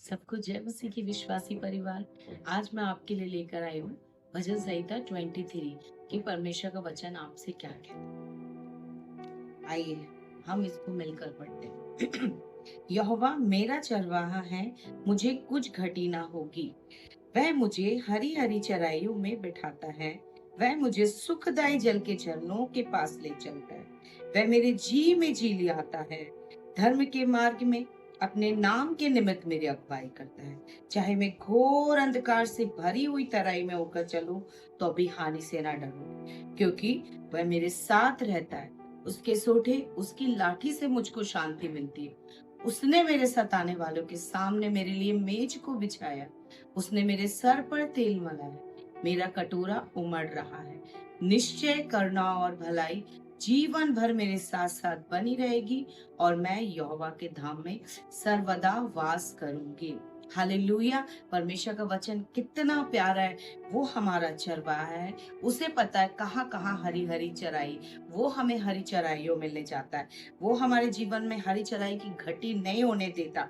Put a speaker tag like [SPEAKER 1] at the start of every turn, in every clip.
[SPEAKER 1] सबको जय मसीह की विश्वासी परिवार। आज मैं आपके लिए लेकर आई हूँ भजन संहिता 23 कि परमेश्वर का वचन आपसे क्या कहता है। आइए हम इसको मिलकर पढ़ते हैं। यहोवा मेरा चरवाहा है, मुझे कुछ घटी ना होगी। वह मुझे हरी हरी चराइयों में बिठाता है। वह मुझे सुखदाई जल के झरनों के पास ले चलता है। वह मेरे जी में जी लियाता है। धर्म के मार्ग में अपने नाम के निमित्त मेरी अगुवाई करता है। चाहे मैं घोर अंधकार से भरी हुई तराई में होकर चलूं, तो भी हानि से ना डरूं, क्योंकि वह मेरे साथ रहता है। उसके सोठे, उसकी लाठी से मुझको शांति मिलती है। उसने मेरे सताने वालों के सामने मेरे लिए मेज को बिछाया। उसने मेरे सर पर तेल मला है। मेरा कटोरा उमड़ रहा है। निश्चय करुणा और भलाई जीवन भर मेरे साथ साथ बनी रहेगी, और मैं यहोवा के धाम में सर्वदा वास करूंगी। हालेलुया। परमेश्वर का वचन कितना प्यारा है। वो हमारा चरवाहा है। उसे पता है कहाँ कहाँ हरी हरी चराई। वो हमें हरी चराइयों में ले जाता है। वो हमारे जीवन में हरी चराई की घटी नहीं होने देता।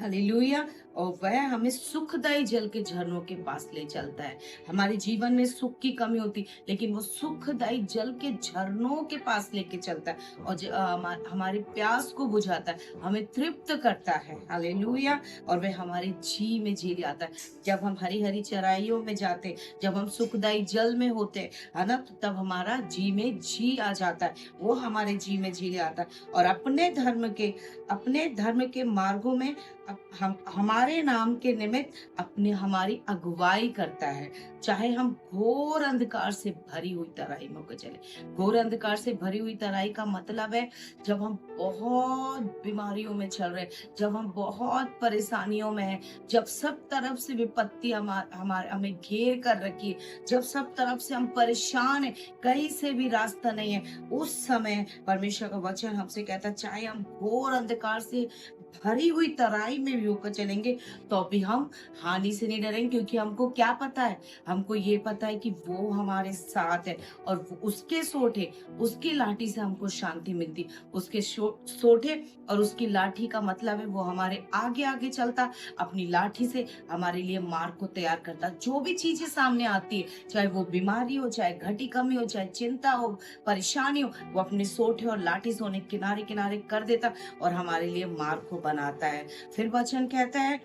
[SPEAKER 1] हालेलुया। और वह हमें सुखदाई जल के झरनों के पास ले चलता है। हमारे जीवन में सुख की कमी होती, लेकिन वो सुखदाई जल के झरनों के पास लेके चलता है और हमारे प्यास को बुझाता है, हमें तृप्त करता है। हालेलुया। और वह हमारे जी में जी आता है। जब हम हरी हरी चराइयों में जाते, जब हम सुखदाई जल में होते, है ना, तो तब हमारा जी में जी आ जाता है। वो हमारे जी में जी आता है और अपने धर्म के मार्गों में हम हमारे नाम के निमित्त अपने हमारी अगुवाई करता है। चाहे हम घोर अंधकार से भरी हुई तराई में होकर चले। घोर अंधकार से भरी हुई तराई का मतलब है जब हम बहुत बीमारियों में चल रहे, जब हम बहुत परेशानियों में हैं, जब सब तरफ से विपत्ति हमारे हमें घेर कर रखी है, जब सब तरफ से हम परेशान हैं, कहीं से भी रास्ता नहीं है, उस समय परमेश्वर का वचन हमसे कहता है चाहे हम घोर अंधकार से भरी हुई तराई में भी होकर चलेंगे, तो भी हम हानि से नहीं डरेंगे, क्योंकि हमको क्या पता है, हमको ये पता है कि वो हमारे साथ है और उसके सोठे, उसकी लाठी से हमको शांति मिलती। उसके सोठे और उसकी लाठी का मतलब है वो हमारे आगे आगे चलता, अपनी लाठी से हमारे लिए मार्ग को तैयार करता। जो भी चीजें सामने आती है, चाहे वो बीमारी हो, चाहे घटी कमी हो, चाहे चिंता हो, परेशानी हो, वो अपने सोठे और लाठी से उन्हें किनारे किनारे कर देता और हमारे लिए मार्ग को बनाता है। फिर वचन कहता है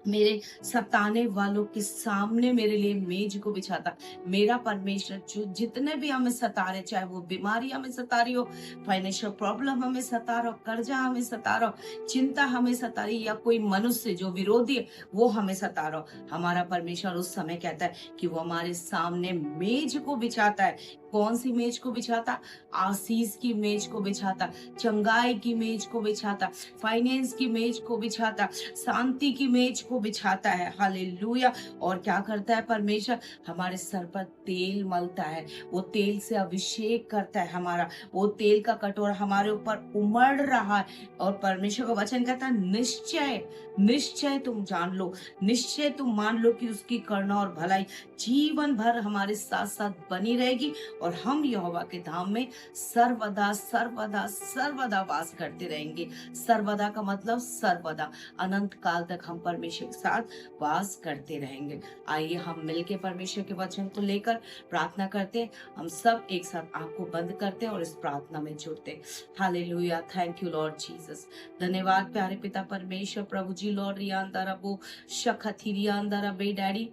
[SPEAKER 1] मेरे सताने वालों के सामने मेरे लिए मेज को बिछाता। मेरा परमेश्वर जो जितने भी हमें सता रहे, चाहे वो बीमारी हमें सता रही हो, फाइनेंशियल प्रॉब्लम हमें सता रहा हो, कर्जा हमें सता रहा हो, चिंता हमें सता रही, या कोई मनुष्य जो विरोधी है वो हमें सता रहा हो, हमारा परमेश्वर उस समय कहता है कि वो हमारे सामने मेज को बिछाता है। कौन सी मेज को बिछाता? आशीष की मेज को बिछाता, चंगाई की मेज को बिछाता, फाइनेंस की मेज को बिछाता, शांति की मेज को बिछाता है। हालेलुया। और क्या करता है परमेश्वर? हमारे सर पर तेल मलता है, वो तेल से अभिषेक करता है हमारा, वो तेल का कटोरा हमारे ऊपर उमड़ रहा है। और परमेश्वर का वचन कहता है निश्चय निश्चय तुम जान लो, निश्चय तुम मान लो कि उसकी करुणा और भलाई जीवन भर हमारे साथ साथ बनी रहेगी, और हम यहोवा के धाम में सर्वदा सर्वदा सर्वदा वास करते रहेंगे। सर्वदा का मतलब सर्वदा, अनंत काल तक हम परमेश्वर के साथ वास करते रहेंगे। आइए हम मिलके परमेश्वर के वचन को लेकर प्रार्थना करते हैं। हम सब एक साथ आंख को बंद करते हैं और इस प्रार्थना में जुड़ते हैं। Hallelujah. Thank you Lord Jesus. धन्यवाद प्यारे पिता परमेश्वर, प्रभु जी, लॉर्ड रियांदारा बो शखथिरियांदारा बे डैडी,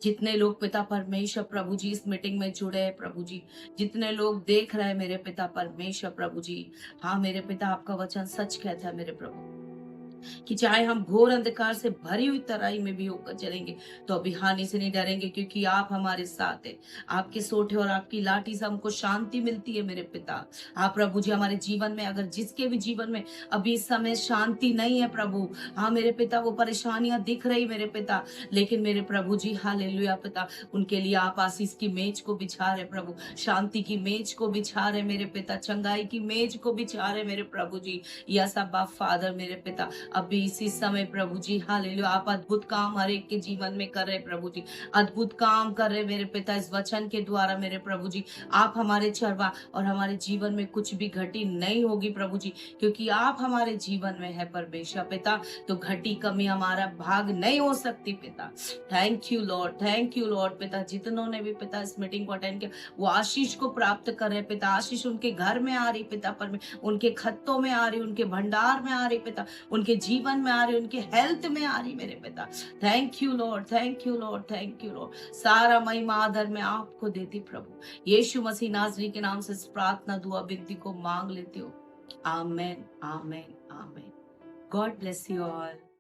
[SPEAKER 1] जितने लोग पिता परमेश्वर प्रभु जी इस मीटिंग में जुड़े हैं प्रभु जी, जितने लोग देख रहे हैं मेरे पिता परमेश्वर प्रभु जी, हाँ मेरे पिता आपका वचन सच कहता है मेरे प्रभु कि चाहे हम घोर अंधकार से भरी हुई तराई में भी होकर चलेंगे, तो अभी हानि से नहीं डरेंगे, क्योंकि आप हमारे साथ हैं। आपके सोठे और आपकी लाठी से हमको शांति मिलती है मेरे पिता। आप प्रभु जी हमारे जीवन में, अगर जिसके भी जीवन में अभी इस समय शांति नहीं है प्रभु, हाँ मेरे पिता, वो परेशानियां दिख रही मेरे पिता, लेकिन मेरे प्रभु जी हालेलुया पिता, उनके लिए आप आशीष की मेज को बिछा रहे प्रभु, शांति की मेज को बिछा रहे मेरे पिता, चंगाई की मेज को बिछा रहे मेरे प्रभु जी। यस अब्बा फादर मेरे पिता, अभी इसी समय प्रभु जी हालेलुया, आप अद्भुत काम हर एक के जीवन में कर रहे प्रभु जी, अद्भुत काम कर रहे मेरे पिता इस वचन के द्वारा मेरे प्रभु जी। आप हमारे चरवा और हमारे जीवन में कुछ भी घटी नहीं होगी प्रभु जी, क्योंकि आप हमारे जीवन में है परमेश्वर पिता, तो घटी कमी हमारा भाग नहीं हो सकती पिता। Thank you Lord, thank you Lord पिता। जितनों ने भी पिता इस मीटिंग को अटेंड किया वो आशीष को प्राप्त कर रहे पिता, आशीष उनके घर में आ रही पिता, पर उनके खत्तों में आ रही, उनके भंडार में आ रही पिता, उनके जीवन में आ रही, उनके हेल्थ में आ रही मेरे पिता। Thank you Lord, thank you Lord, thank you Lord. सारा महिमा आदर मैं आपको देती प्रभु, यीशु मसीह नाज़री के नाम से इस प्रार्थना दुआ विनती को मांग लेती हूँ। Amen, amen, amen. God bless you all.